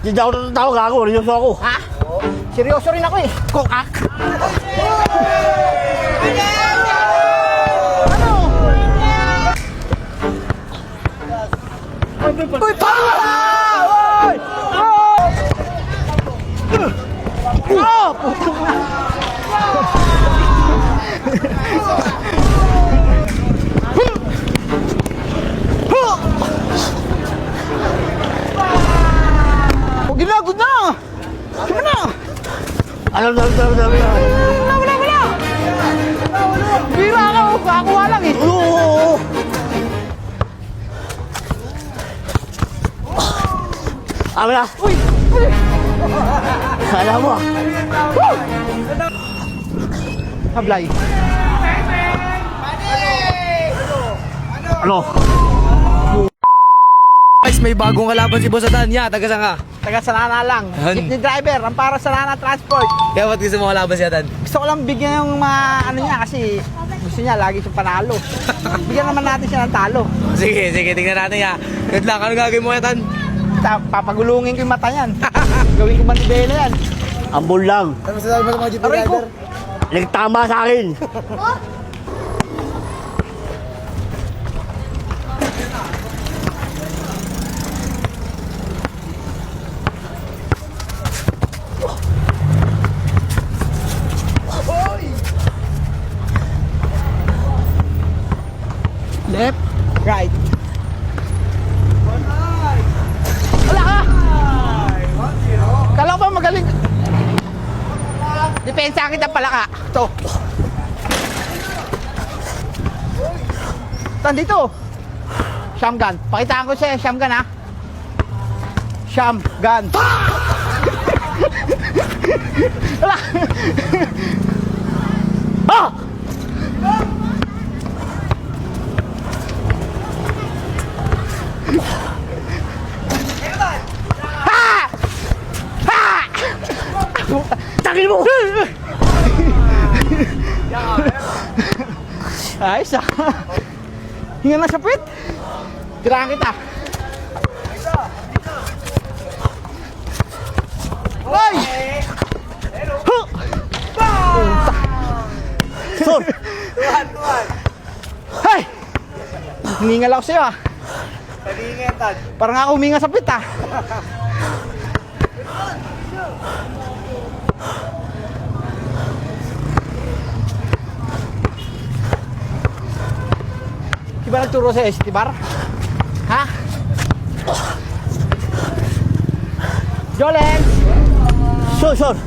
Hindi ako tatawag ako. Seryoso ako. Ha? Seryoso rin ako eh. Kokak. Ano? Uy, pawa! Uy! Oh! Putang na. Ginagod na! Sige na! Alam. Wala! Bira ka, kakuha lang eh. Oo. Amin na. Uy! Alam mo. Hablay. Ano? Guys, may bagong kalaban si Boss Adan. Ya, taga saan ka? Taga Sanana lang. Yan. Jeepney driver, ang para Sanana Transport. Kaya ba't gusto mo kalaban si Adan? Gusto ko lang bigyan yung mga ano niya kasi gusto niya lagi siyang panalo. Bigyan naman natin siya ng talo. Sige, tingnan natin ya. Good luck, ano gagawin mo Adan? Papagulungin ko yung mata niyan. Gawin ko manibela yan. Ambol lang. Ano masasabi mo sa mga jeepney Aray ko! Nagtama sa akin. Left, right. Wala ka! Kala ko ba magaling? Depensa kita pala ka. Ito. Dito. Shamgan. Pakitaan ko siya Shamgan ha. Shamgan. Wala. Ah! Tangin mo! Ayos ah. Hinga na sa puwit. Tirahan kita. Ay! Sor! Ay! Hiningal ako sa'yo ah. Parang ako huminga sa puwit ah. Di ba nagturo sa ST Bar? Ha? Jolens! Sor!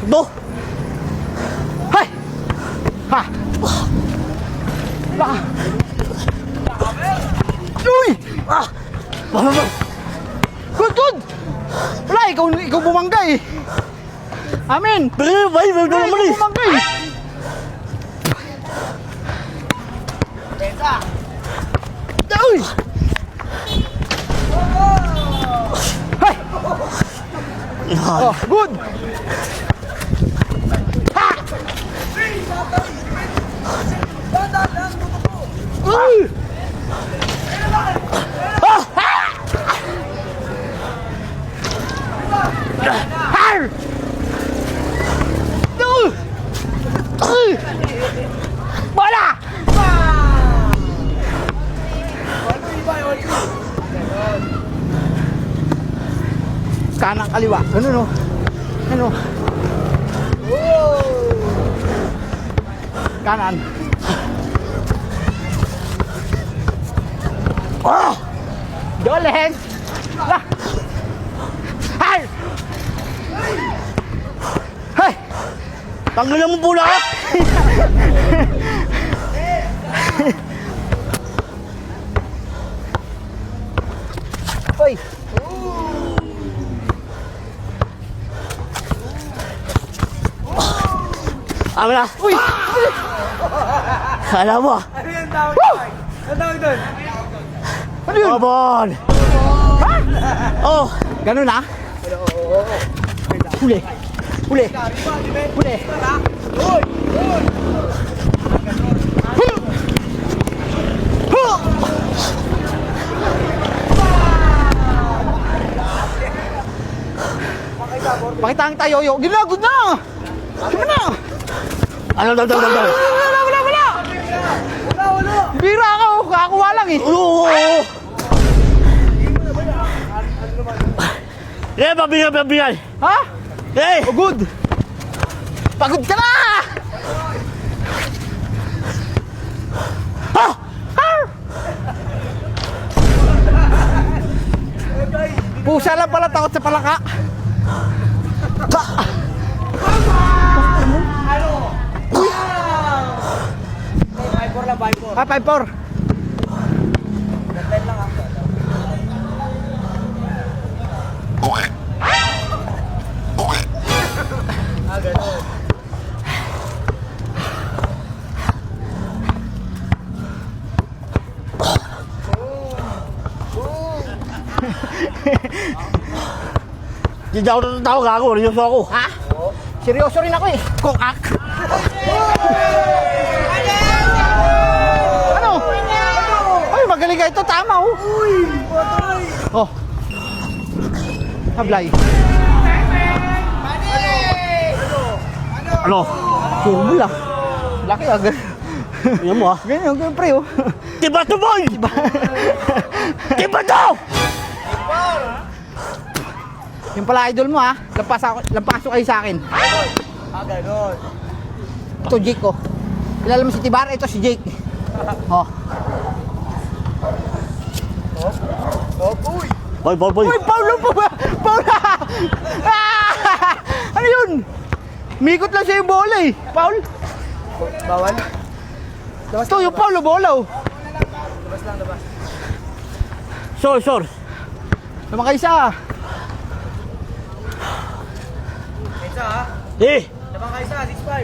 Do! Hay! Ha! Wala ka! Uy! Ah! Mama! Good! Wala, ikaw bumangga eh! Amin! Pero ba? May Wala, naman ikaw eh! bumangga eh! Uy! Hay! Oh, good! Ha! Uy! Har! Bola! Kanang kaliwa. Ganun o. Ano? Kanan. Ah! Dolen! Lah! Hay! Hay! Tanggalin mo pula ka! Uy! Amin na! Uy! Alam mo! Ano yung tawag doon? Ano tawag doon? Ano yun? Babon! Ha? Oh! Ganun na? Huli! Huli! Huli! Pakita ang tayo, yo. Ginagod na! Sige na! Ano, daw. Wala! Bira ako, kakakuha lang eh. Oo. Pabigay. Ha? Eh! Oh, good. Pagod ka na! Ha! Pusa lang pala, takot sa palaka. Ah, 5-4. Hindi ako natatawag ako. Seryoso ako. Ha? Seryoso rin ako eh. Kokak. Ano? Ay, magaling ka ito. Tama oh. Oh. Hablay. Ano? Kumbula. Laki agad. Yan mo ah. Ganyan pre oh. Diba to boy? Diba to? Yung pala idol mo ha. Lampaso kayo sa akin. Ganon. Ito Jake oh. Kilala mo si Tibar? Ito si Jake. Oh. Uy! Boy. Uy, Paulo po ba? Paulo! Ah! Ano yun? Mikot lang siya yung bola eh. Paul? Bawal? Ito yung Paulo bola oh. Labas. Sure. Naman kayo isa. Isa ha? Eh! Labang ka isa, 6'5".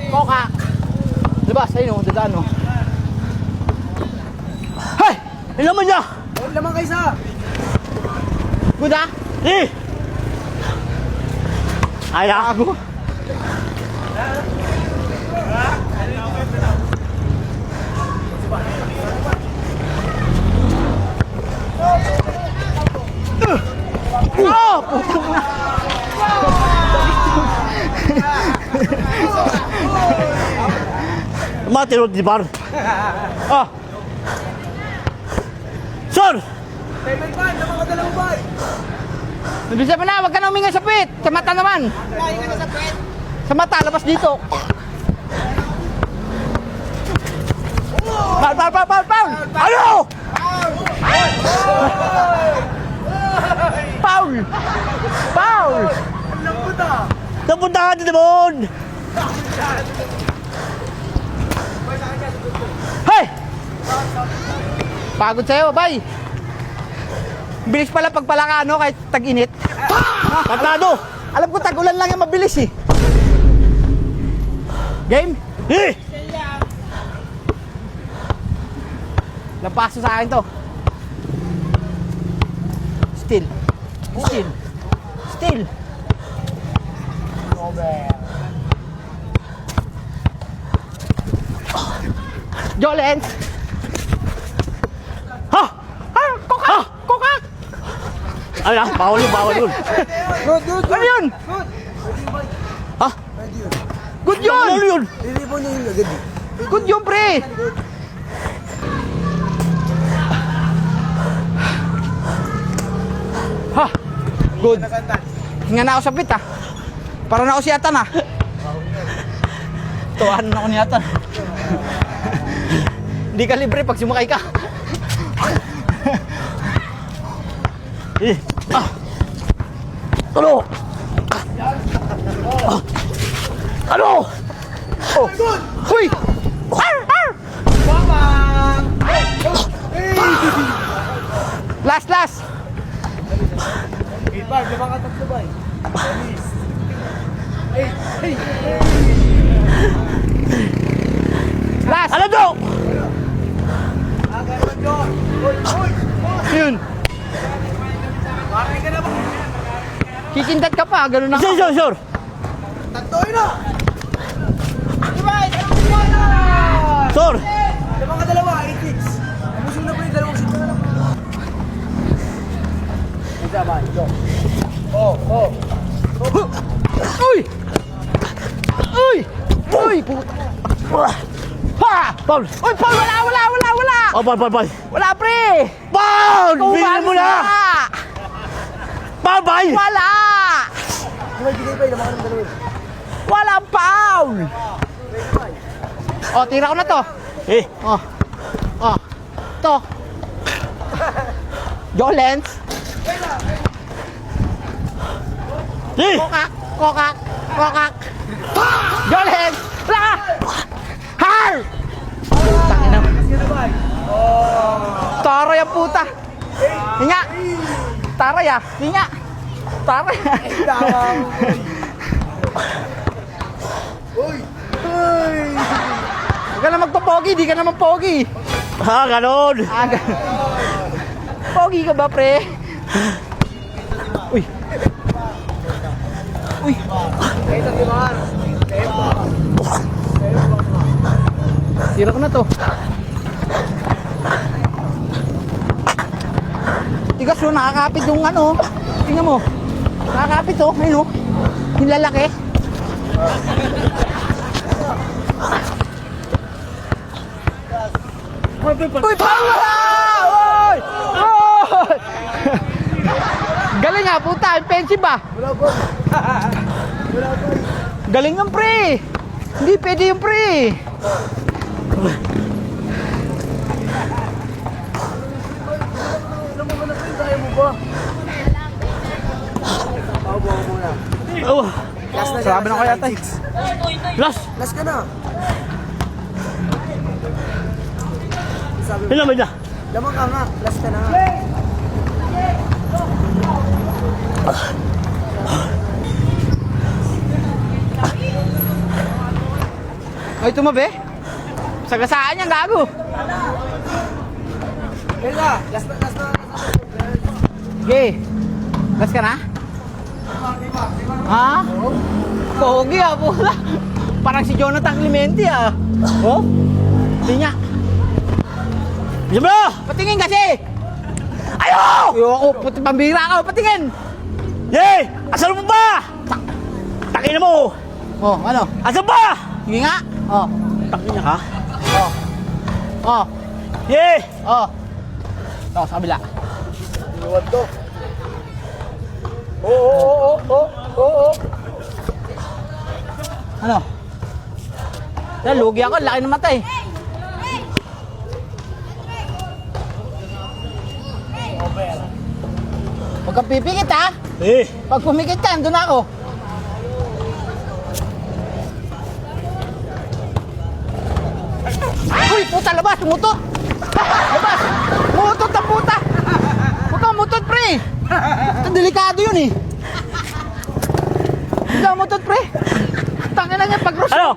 Kokak. Diba? Sa'yo no, dadaan no. Hey! Ilan man niya? Labang ka isa! Good ah. Eh! Ay ah. Ako. Oh! Putang na. Matirot di bar. Ah! Sir! Labang ka dalawang bay! Bisa pa na, wag ka na huminga sa pit. Sa mata naman. Sa mata, labas dito. Paul! Ano? Paul! Napunta ka din naman! Hey! Pagod sa'yo, bay. Bilis pala pagpalaka, no? Kahit tag-init. Tagtado! Alam ko tag-ulan lang yung mabilis eh. Game? Eh! Lampaso sa akin to. Still. Jolens. Ha! Kokak! Ay ah, bawal yun. Good! Ano yun? Ha? Good yun! Ano yun? Lilipon niyo yun agad. Good yun, pre! Ha! Good. Hinga na ako sa pit, ha? Para na ako si Atan, ha? Tuwahan na ako ni Atan. Hindi ka libre pag sumakay ka. Eh! Ah! Ano? Ah! Ano? Oh! Huy! Last! Barb, labang ka tatlo bay. Last! Ano to? Ganon yun! Uy! Yun! Maray ka na ba? Kikindat ka pa, ganun na. Sure. Tatloy na! Diba? Sir! Lamang ka dalawa, 8 hits. Puso na po yung dalawang seat na lang. Isa ba? Ito. Uy! Uy! Uy! Puta! Ha! Paul! Uy, Paul! Wala! Oh, Paul! Wala, pre! Paul! Bigyan mo na! Paul, bay! Wala! Bigay pa, lamang ka ng dalawa. Wala, Paul! Oh, tira ko na to. Eh, Oh. To. Jolens. eh! Kokak. Jolens. Wala! Har! Tangina. Taray ang puta. Hinga. Taray ah. Hinga. Taray. Huwag ka na magpapogi, di ka naman pogi. Ah, ganon! Pogi ka ba, pre? Uy. Tira ko na to. Tigas mo, nakakapit yung ano. Tingnan mo. Nakakapit to. Ayun o. Yung lalaki. Uy, pala! Oy! Oy! Galing nga, puta. Offensive ba? Galing ng pre. Hindi pwede yung pre. Oh, Sabi na kaya tayo. last! Last ka na. Yun naman niya. Lamang ka nga, last ka na. Ay, tumabi. Sagasaan niya, gago. Kaya, last na. Okay. Gas ka na? Ha? Pogi ah, pula. Parang si Jonathan Clemente ah. Oh? Hindi niya. Bigyan mo na! Patingin kasi! Ayo! Ayoko, pambira ka, patingin! Yay! Asan mo ba? Takin mo! Oh, ano? Asan ba? Sige nga. Oh. Takin niya ka? Oh. Yay! Oh. Ito, sa kabila. Iwan to. Oo. Ano? Lugi ako, laki ng matay. Huwag kang pipikit ha. Eh, Pag pumikit ka, andun ako. Uy, puta, labas, tumutot. Labas, mutot ang puta. Huwag kang mutot, pre. Ito, delikado yun eh. Huwag kang mutot, pre. Tangin na niya, pag ano?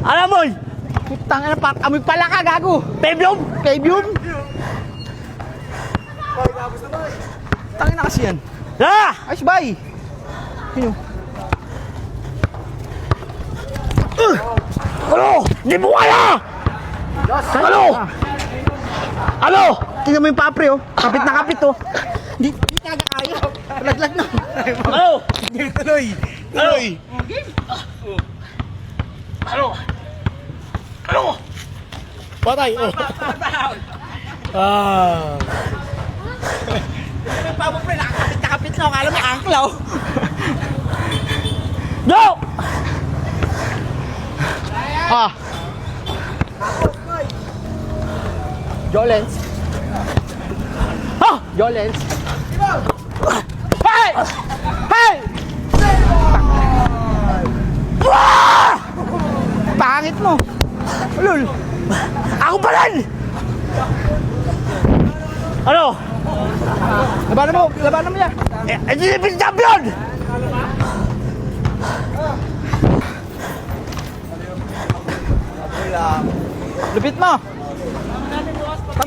Ano mo? Tangin na, amoy pala ka, gago. Pebyong? Pebium. Tangin na kasi yan. Ah! Ayos, bye. Sino? Ano? Hindi mo kaya! Ano? Ano? Tingnan mo yung papre, oh. Kapit na kapit, oh. Hindi talaga kaya. Laglag na. Ano? Tuloy. Ano? Ano? Patay. Oh. Ah. Yung pabo, pre, nakakapit na kapit na. Akala mo, angklaw. No! Ah. Jolens. Ha? Jolens. Hey! Hey! Ah! Pangit mo. Ulul. Ako pa rin! Ano? Labanan mo yan. Hindi na champion! Lupit mo.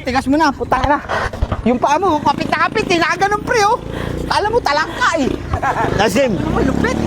Tigas mo na, putang na. Yung paa mo, kapit na kapit, nakaganon pre, oh. Alam mo, talangka eh. Nasim! Ano mo, lupit.